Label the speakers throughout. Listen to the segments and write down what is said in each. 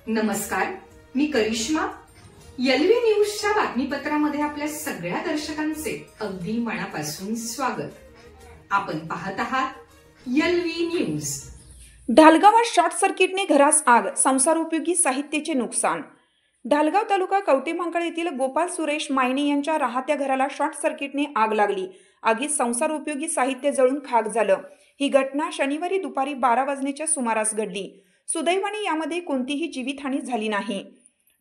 Speaker 1: नमस्कार, मी करिश्मा. एलव्ही न्यूजच्या बातमीपत्रामध्ये आपल्या सगळ्या दर्शकांचे अगदी मनापासून स्वागत. आपण पाहत आहात एलव्ही न्यूज.
Speaker 2: ढालगावात शॉर्ट सर्किटने घरास आग, संसारोपयोगी साहित्याचे नुकसान. ढालगाव तालुका कवटेमहांकाळ येथील गोपाल सुरेश मायने यांच्या राहत्या घराला शॉर्ट सर्किटने आग लागली. आगीत संसारोपयोगी साहित्य जळून खाक झालं. ही घटना शनिवारी दुपारी 12 वाजण्याच्या सुमारास घडली. सुदैवाने यामध्ये कोणतीही जीवितहानी झाली नाही.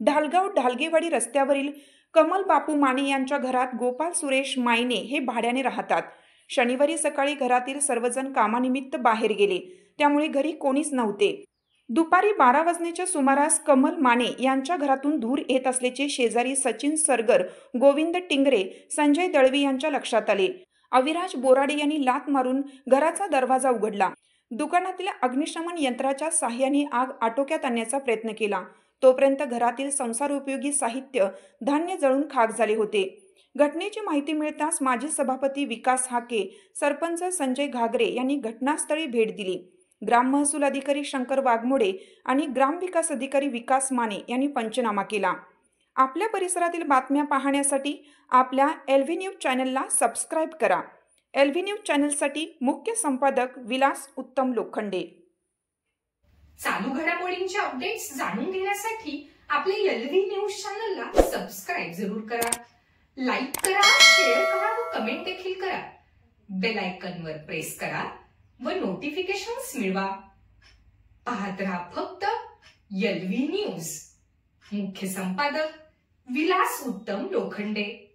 Speaker 2: ढालगाव ढालगेवाडी रस्त्यावरील कमल बापू माने यांच्या घरात गोपाल सुरेश मायने हे भाड्याने राहतात. शनिवारी सकाळी घरातील सर्वजण कामानिमित्त बाहेर गेले, त्यामुळे घरी कोणीच नव्हते. दुपारी 12 वाजण्याच्या सुमारास कमल माने यांच्या घरातून धूर येत असल्याचे शेजारी सचिन सरगर, गोविंद टिंगरे, संजय दळवी यांच्या लक्षात आले. अविराज बोराडे यांनी लाथ मारून घराचा दरवाजा उघडला. दुकानातील अग्निशमन यंत्राच्या साहाय्याने आग आटोक्यात आणण्याचा प्रयत्न केला. तोपर्यंत घरातील संसारोपयोगी साहित्य, धान्य जळून खाक झाले होते. घटनेची माहिती मिळताच माजी सभापती विकास हाके, सरपंच संजय घागरे यांनी घटनास्थळी भेट दिली. ग्राम महसूल अधिकारी शंकर वाघमोडे आणि ग्रामविकास अधिकारी विकास माने यांनी पंचनामा केला. आपल्या परिसरातील बातम्या पाहण्यासाठी आपल्या एलव्ही न्यूज चॅनलला सबस्क्राईब करा. एलव्ही न्यूज चॅनलसाठी मुख्य संपादक विलास उत्तम लोखंडे.
Speaker 1: चालू घडामोडींचे अपडेट्स जाणून घेण्यासाठी आपल्या एलव्ही न्यूज चॅनलला सबस्क्राईब जरूर करा. लाईक करा, शेअर करा व कमेंट देखील करा. बेल आयकॉनवर प्रेस करा व नोटिफिकेशन्स मिळवा. पाहत रहा फक्त एलव्ही न्यूज. मुख्य संपादक विलास उत्तम लोखंडे.